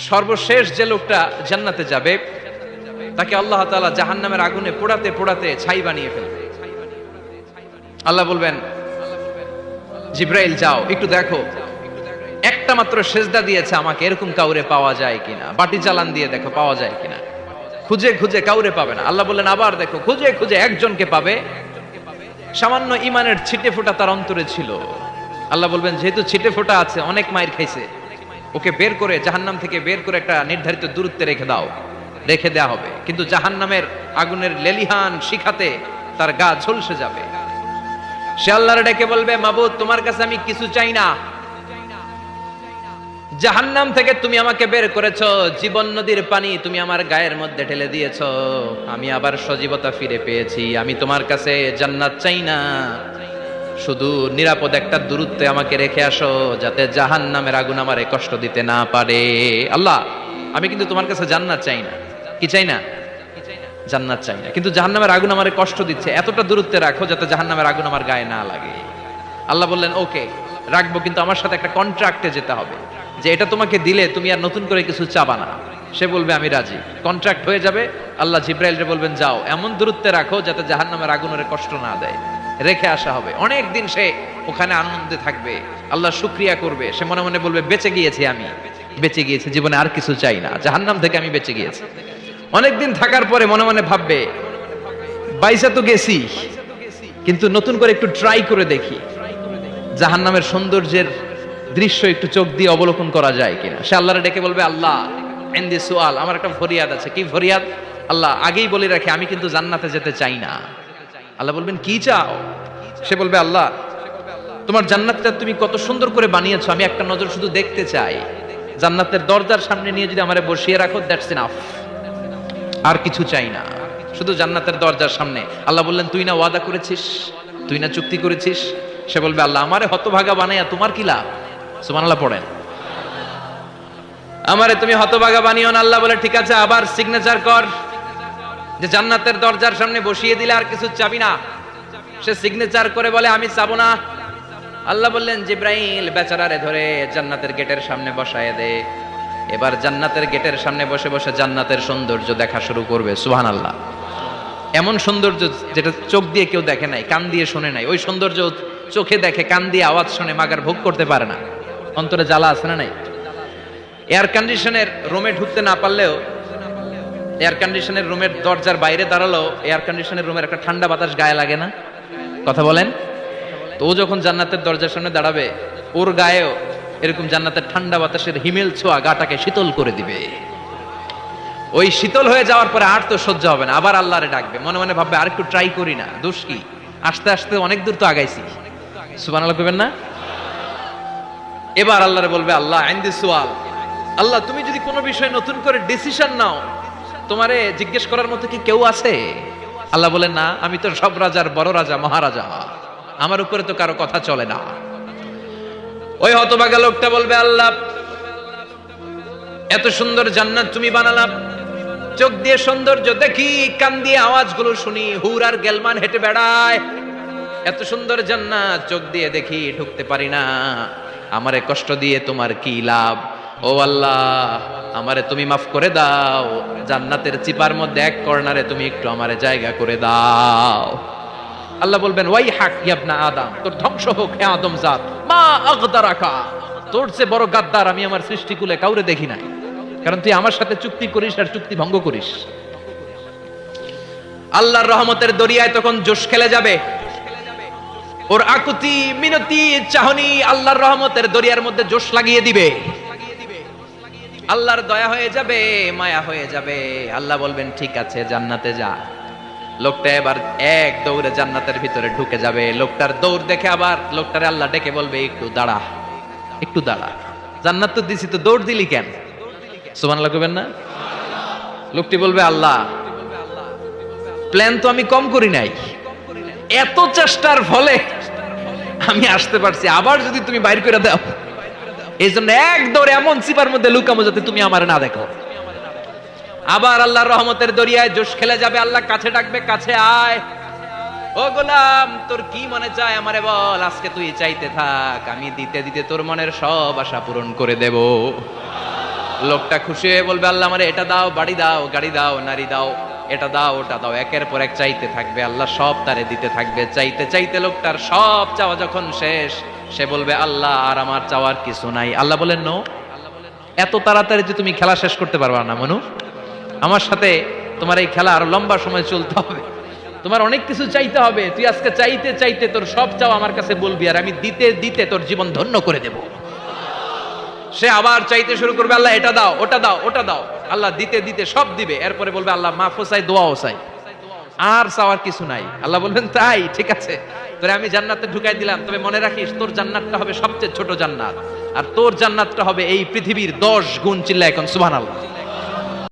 সর্বশেষ যে লোকটা জান্নাতে যাবে তাকে আল্লাহ তাআলা জাহান্নামের আগুনে পোড়াতে পোড়াতে ছাই বানিয়ে ফেলবে। আল্লাহ বলবেন, জিব্রাইল যাও একটু দেখো, একটা মাত্র সেজদা দিয়েছে আমাকে, এরকম কাউরে পাওয়া যায় কিনা। বাটি চালান দিয়ে দেখো পাওয়া যায় কিনা। খুঁজে খুঁজে কাউরে পাবে না। আল্লাহ বললেন আবার দেখো, খুঁজে খুঁজে একজনকে পাবে, সামান্য ইমানের ছিটে ফোঁটা তার অন্তরে ছিল। আল্লাহ বলবেন যেহেতু ছিটে ফোঁটা আছে, অনেক মাইর খাইছে, ওকে বের করে জাহান্নাম থেকে বের করে একটা নির্ধারিত দূরত্বে রেখে দাও। রেখে দেয়া হবে, কিন্তু জাহান্নামের আগুনের লেলিহান শিখাতে তার গা ঝলসে যাবে। সে আল্লাহর ডেকে বলবে, মাবুদ তোমার কাছে আমি কিছু চাই না, জাহান্নাম থেকে তুমি আমাকে বের করেছো, জীবন নদীর পানি তুমি আমার গায়ের মধ্যে ঢেলে দিয়েছো, আমি আবার সজীবতা ফিরে পেয়েছি। আমি তোমার কাছে জান্নাত চাই না, শুধু নিরাপদ একটা দূরত্বে আমাকে রেখে আসো, যাতে জাহান্নামের আগুন আমারে কষ্ট দিতে না পারে। আল্লাহ আমি কিন্তু তোমার কাছে জান্নাত চাই না। কি চাই না? জান্নাত চাই না, কিন্তু জাহান্নামের আগুন আমারে কষ্ট দিচ্ছে, এতটা দূরত্বে রাখো যাতে জাহান্নামের আগুন আমার গায়ে না লাগে। আল্লাহ বললেন ওকে রাখবো, কিন্তু আমার সাথে একটা কন্ট্রাক্টে যেতে হবে, যে এটা তোমাকে দিলে তুমি আর নতুন করে কিছু চাবা না। সে বলবে আমি রাজি, কন্ট্রাক্ট হয়ে যাবে। আল্লাহ জিব্রাইলকে বলবেন যাও এমন দূরত্বে রাখো যাতে জাহান্নামের আগুন ওরে কষ্ট না দেয়। রেখে আসা হবে, অনেক দিন সে ওখানে আনন্দে থাকবে, আল্লাহ শুকরিয়া করবে। সে মনে মনে বলবে বেঁচে গিয়েছি, আমি বেঁচে গিয়েছি, জীবনে আর কিছু চাই না, জাহান্নাম থেকে আমি বেঁচে গিয়েছি। অনেকদিন থাকার পরে মনে মনে ভাববে বাইসা তো গেছি, কিন্তু নতুন করে একটু ট্রাই করে দেখি, জাহান্নামের সৌন্দর্যের দৃশ্য একটু চোখ দিয়ে অবলোকন করা যায় কিনা। সে আল্লাহরে ডেকে বলবে, আল্লাহ ইনদি সুআল, আমার একটা ফরিয়াদ আছে। কি ফরিয়াদ? আল্লাহ আগেই বলে রাখি আমি কিন্তু জান্নাতে যেতে চাই না। আল্লাহ বলবেন কি চাও? সে বলবে আল্লাহ তোমার জান্নাতটা তুমি কত সুন্দর করে বানিয়েছো, আমি একটা নজর শুধু দেখতে চাই। জান্নাতের দরজার সামনে নিয়ে যদি আমারে বসিয়ে রাখো, দ্যাটস এনাফ, আর কিছু চাই না, শুধু জান্নাতের দরজার সামনে। আল্লাহ বললেন তুই না ওয়াদা করেছিস, তুই না চুক্তি করেছিস। সে বলবে আল্লাহ আমারে হতভাগা বানাইয়া তোমার কি লাভ? সুবহানাল্লাহ পড়েন। আমারে তুমি হতভাগা বানিও না। আল্লাহ বলে ঠিক আছে, আবার সিগনেচার কর যে জান্নাতের দরজার সামনে বসিয়ে দিলে আর কিছু চাবি না। সে সিগনেচার করে বলে আমি চাবো না। আল্লাহ বললেন জিব্রাইল বেচারারে ধরে জান্নাতের গেটের সামনে বসায় দে। এবার জান্নাতের গেটের সামনে বসে বসে জান্নাতের সৌন্দর্য দেখা শুরু করবে। সুবহানাল্লাহ। এমন সৌন্দর্য যেটা চোখ দিয়ে কেউ দেখে নাই, কান দিয়ে শুনে নাই, ওই সৌন্দর্য চোখে দেখে, কান দিয়ে আওয়াজ শুনে মাগার ভোগ করতে পারে না। অন্তরে জ্বালা আছে না নাই? এয়ার কন্ডিশনের রুমে ঢুকতে না পারলেও, এয়ার কন্ডিশনের রুমের দরজার বাইরে দাঁড়ালো, এয়ার কন্ডিশনের রুমের একটা ঠান্ডা বাতাস গায়ে লাগে না? কথা বলেন। তো ও যখন জান্নাতের দরজার সামনে দাঁড়াবে, ওর গায়েও এরকম জান্নাতের ঠান্ডা বাতাসের হিমেল ছোঁয়া গাটাকে শীতল করে দিবে। ওই শীতল হয়ে যাওয়ার পরে আর তো সহ্য হবে না, আবার আল্লাহরে ডাকবে, মনে মনে ভাববে আর একটু ট্রাই করি না, দোষ কি, আস্তে আস্তে অনেক দূর তো আগাইছি। সুবহানাল্লাহ কইবেন না? এবার আল্লাহরে বলবে আল্লাহ ইনদি সুআল, আল্লাহ তুমি যদি কোনো বিষয়ে নতুন করে ডিসিশন নাও, তোমারে জিজ্ঞেস করার মতো কি কেউ আছে? আল্লাহ বলেন না, আমি তো সব রাজার বড় রাজা, মহারাজা, আমার উপরে তো কারো কথা চলে না। ওই হতভাগা লোকটা বলবে আল্লাহ এত সুন্দর জান্নাত তুমি বানালাম, চোখ দিয়ে সৌন্দর্য দেখি, কান দিয়ে আওয়াজগুলো শুনি, হুর আর গেলমান হেঁটে বেড়ায়, এত সুন্দর জান্নাত চোখ দিয়ে দেখি, ঢুকতে পারি না, আমারে কষ্ট দিয়ে তোমার কি লাভ? ও আল্লাহ আমারে তুমি মাফ করে দাও, জান্নাতের চিপার মধ্যে এক কর্নারে তুমি একটু আমারে জায়গা করে দাও। আল্লাহ বলবেন ওয়াই হাক ইবনা আদম, তোর ধ্বংস হোক হে আদম জাত, মা আগদারাকা, তোর চেয়ে বড় গাদ্দার আমি আমার সৃষ্টিকুলে কাউরে দেখি নাই, কারণ তুই আমার সাথে চুক্তি করিস আর চুক্তি ভঙ্গ করিস। আল্লাহর রহমতের দরিয়ায় তখন জোশ খেলে যাবে, ওর আকুতি মিনতি চাহনি আল্লাহর রহমতের দরিয়ার মধ্যে জোশ লাগিয়ে দিবে। আল্লাহর দয়া হয়ে যাবে, মায়া হয়ে যাবে। আল্লাহ বলবেন ঠিক আছে জান্নাতে যা। লোকটা এবার এক দৌড়ে জান্নাতের ভিতরে ঢুকে যাবে। লোকটার দৌড় দেখে আবার লোকটারে আল্লাহ ডেকে বলবে একটু দাঁড়া, একটু দাঁড়া, জান্নাত তো দিছি, তো দৌড় দিলি কেন? সুবহানাল্লাহ কইবেন না? লোকটি বলবে আল্লাহ প্ল্যান তো আমি কম করি নাই, এত চেষ্টার ফলে আমি আসতে পারছি, আবার যদি তুমি বাইর করে দাও, এই জন্য এক দৌড়ে এমন চিপার মধ্যে লুকামো যাতে তুমি আমার না দেখো। আবার আল্লাহর রহমতের দরিয়ায় জোশ খেলে যাবে। আল্লাহ কাছে ডাকবে, কাছে আয়, ও গোলাম তোর কি মনে চায় আমারে বল, আজকে তুই চাইতে থাক, আমি দিতে দিতে তোর মনের সব আশা পূরণ করে দেব। লোকটা খুশি হয়ে বলবে, আল্লাহ আমারে এটা দাও, বাড়ি দাও, গাড়ি দাও, নারী দাও, এটা দাও, ওটা দাও, একের পর এক চাইতে থাকবে, আল্লাহ সব তারে দিতে থাকবে। চাইতে চাইতে লোকটার সব চাওয়া যখন শেষ, সে বলবে, আল্লাহ আর আমার চাওয়ার কিছু নাই। আল্লাহ বলেন, নো, এত তাড়াতাড়ি যে তুমি খেলা শেষ করতে পারবা না মনু, আমার সাথে তোমার এই খেলা আরো লম্বা সময় চলতে হবে, তোমার অনেক কিছু চাইতে হবে। তুই আজকে চাইতে চাইতে তোর সব চাওয়া আমার কাছে বলবি, আর আমি দিতে দিতে তোর জীবন ধন্য করে দেব। সে আবার চাইতে শুরু করবে, আল্লাহ এটা দাও, ওটা দাও, ওটা দাও। আল্লাহ দিতে দিতে সব দিবে। এরপরে বলবে, আল্লাহ মাফও চাই, দোয়াও চাই, আর চাওয়ার কিছু নাই। আল্লাহ বলবেন, তাই ঠিক আছে, তোরে আমি জান্নাতে ঢুকাই দিলাম, তবে মনে রাখিস তোর জান্নাতটা হবে সবচেয়ে ছোট জান্নাত, আর তোর জান্নাতটা হবে এই পৃথিবীর 10 গুণ। চিল্লা এখন সুবহানাল্লাহ।